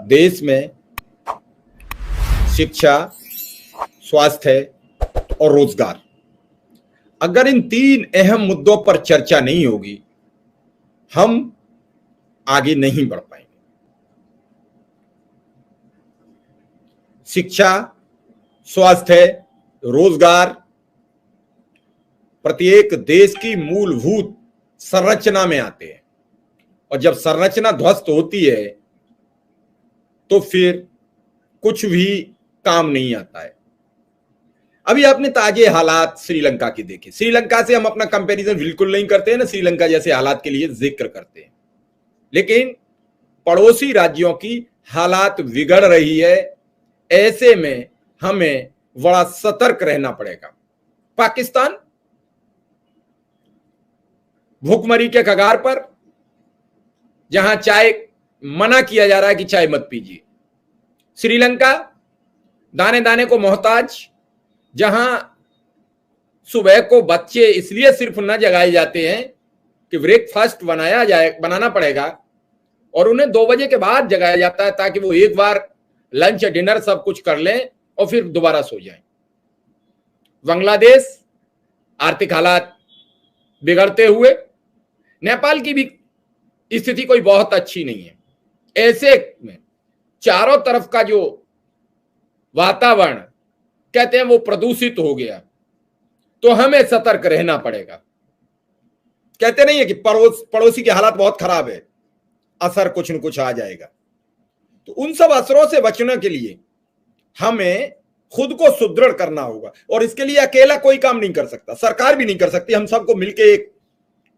देश में शिक्षा, स्वास्थ्य और रोजगार, अगर इन तीन अहम मुद्दों पर चर्चा नहीं होगी, हम आगे नहीं बढ़ पाएंगे। शिक्षा, स्वास्थ्य, रोजगार प्रत्येक देश की मूलभूत संरचना में आते हैं, और जब संरचना ध्वस्त होती है तो फिर कुछ भी काम नहीं आता है। अभी आपने ताजे हालात श्रीलंका के देखे। श्रीलंका से हम अपना कंपैरिजन बिल्कुल नहीं करते हैं ना, श्रीलंका जैसे हालात के लिए जिक्र करते हैं, लेकिन पड़ोसी राज्यों की हालात बिगड़ रही है। ऐसे में हमें बड़ा सतर्क रहना पड़ेगा। पाकिस्तान भूखमरी के कगार पर, जहां चाय मना किया जा रहा है कि चाय मत पीजिए। श्रीलंका दाने दाने को मोहताज, जहां सुबह को बच्चे इसलिए सिर्फ न जगाए जाते हैं कि ब्रेकफास्ट बनाना पड़ेगा, और उन्हें 2 बजे के बाद जगाया जाता है ताकि वो एक बार लंच डिनर सब कुछ कर लें और फिर दोबारा सो जाएं। बांग्लादेश आर्थिक हालात बिगड़ते हुए, नेपाल की भी स्थिति कोई बहुत अच्छी नहीं है। ऐसे में चारों तरफ का जो वातावरण कहते हैं वो प्रदूषित हो गया, तो हमें सतर्क रहना पड़ेगा। कहते नहीं है कि पड़ोसी के हालात बहुत खराब है, असर कुछ न कुछ आ जाएगा। तो उन सब असरों से बचने के लिए हमें खुद को सुदृढ़ करना होगा, और इसके लिए अकेला कोई काम नहीं कर सकता, सरकार भी नहीं कर सकती। हम सबको मिलकर एक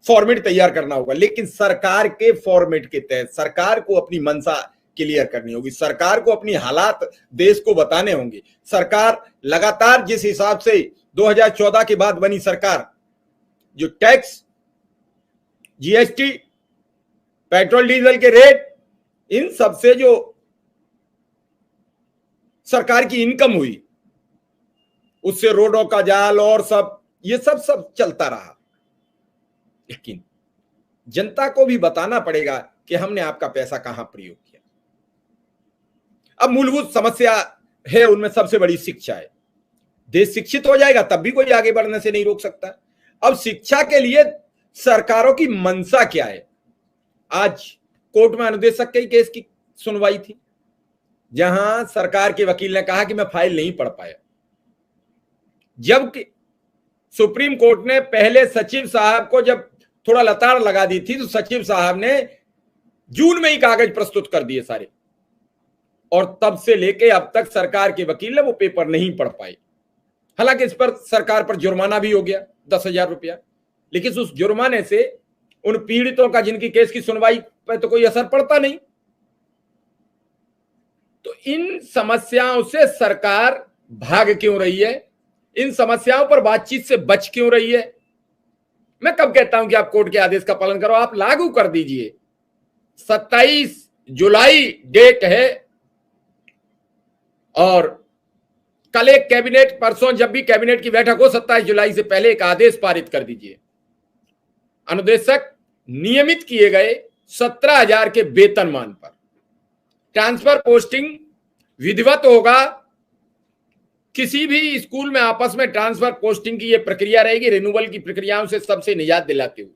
फॉर्मेट तैयार करना होगा, लेकिन सरकार के फॉर्मेट के तहत सरकार को अपनी मंशा क्लियर करनी होगी, सरकार को अपनी हालात देश को बताने होंगे। सरकार लगातार जिस हिसाब से 2014 के बाद बनी सरकार, जो टैक्स, जीएसटी, पेट्रोल डीजल के रेट, इन सब से जो सरकार की इनकम हुई, उससे रोडों का जाल और सब ये सब चलता रहा। लेकिन जनता को भी बताना पड़ेगा कि हमने आपका पैसा कहां प्रयोग किया। अब मूलभूत समस्या है, उनमें सबसे बड़ी शिक्षा है। देश शिक्षित हो जाएगा तब भी कोई आगे बढ़ने से नहीं रोक सकता। अब शिक्षा के लिए सरकारों की मंशा क्या है? आज कोर्ट में अनुदेशक के केस की सुनवाई थी, जहां सरकार के वकील ने कहा कि मैं फाइल नहीं पढ़ पाया, जबकि सुप्रीम कोर्ट ने पहले सचिव साहब को जब थोड़ा लताड़ लगा दी थी, तो सचिव साहब ने जून में ही कागज प्रस्तुत कर दिए सारे, और तब से लेके अब तक सरकार के वकील ने वो पेपर नहीं पढ़ पाए। हालांकि इस पर सरकार पर जुर्माना भी हो गया 10,000 रुपया, लेकिन उस जुर्माने से उन पीड़ितों का जिनकी केस की सुनवाई पर तो कोई असर पड़ता नहीं। तो इन समस्याओं से सरकार भाग क्यों रही है? इन समस्याओं पर बातचीत से बच क्यों रही है? मैं कब कहता हूं कि आप कोर्ट के आदेश का पालन करो, आप लागू कर दीजिए। 27 जुलाई डेट है, और कल एक कैबिनेट, परसों जब भी कैबिनेट की बैठक हो, 27 जुलाई से पहले एक आदेश पारित कर दीजिए। अनुदेशक नियमित किए गए 17,000 के वेतनमान पर ट्रांसफर पोस्टिंग विधिवत होगा। किसी भी स्कूल में आपस में ट्रांसफर पोस्टिंग की यह प्रक्रिया रहेगी, रिन्यूअल की प्रक्रियाओं से सबसे निजात दिलाते हुए।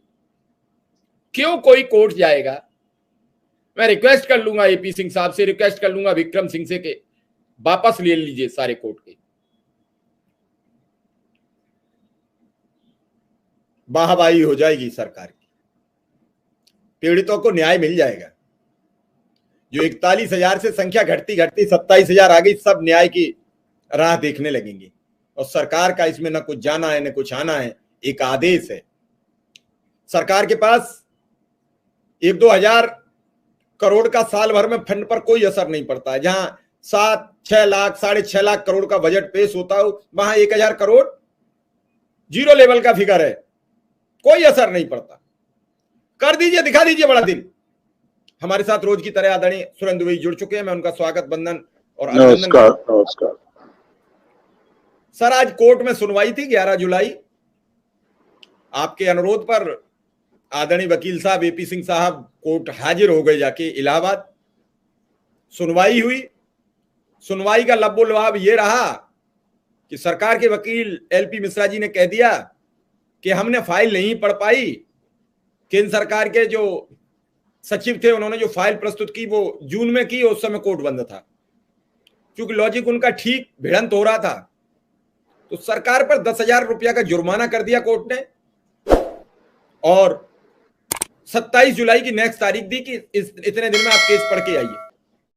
क्यों कोई कोर्ट जाएगा? मैं रिक्वेस्ट कर लूंगा एपी सिंह साहब से, रिक्वेस्ट कर लूंगा विक्रम सिंह से कि वापस ले लीजिए सारे कोर्ट के। वाहवाही हो जाएगी सरकार की, पीड़ितों को न्याय मिल जाएगा। जो 41,000 से संख्या घटती घटती 27,000 आ गई, सब न्याय की राह देखने लगेंगे, और सरकार का इसमें न कुछ जाना है न कुछ आना है। एक आदेश है, सरकार के पास 1-2 हजार करोड़ का साल भर में फंड पर कोई असर नहीं पड़ता है। जहां 7-6 लाख 6.5 लाख करोड़ का बजट पेश होता हो, वहां 1,000 करोड़ जीरो लेवल का फिगर है, कोई असर नहीं पड़ता। कर दीजिए, दिखा दीजिए बड़ा दिन। हमारे साथ रोज की तरह आदरणीय सुरेंद्र भाई जुड़ चुके हैं, मैं उनका स्वागत, वंदन और अभिनंदन। नमस्कार सर, आज कोर्ट में सुनवाई थी 11 जुलाई। आपके अनुरोध पर आदरणीय वकील साहब एपी सिंह साहब कोर्ट हाजिर हो गए जाके इलाहाबाद। सुनवाई हुई। सुनवाई का लब्बो लबाब ये रहा कि सरकार के वकील एलपी मिश्रा जी ने कह दिया कि हमने फाइल नहीं पढ़ पाई। केंद्र सरकार के जो सचिव थे उन्होंने जो फाइल प्रस्तुत की वो जून में की, उस समय कोर्ट बंद था। क्योंकि लॉजिक उनका ठीक भिड़ंत हो रहा था, तो सरकार पर 10,000 रुपया का जुर्माना कर दिया कोर्ट ने और 27 जुलाई की नेक्स्ट तारीख दी कि इतने दिन में आप केस पढ़ के आइए।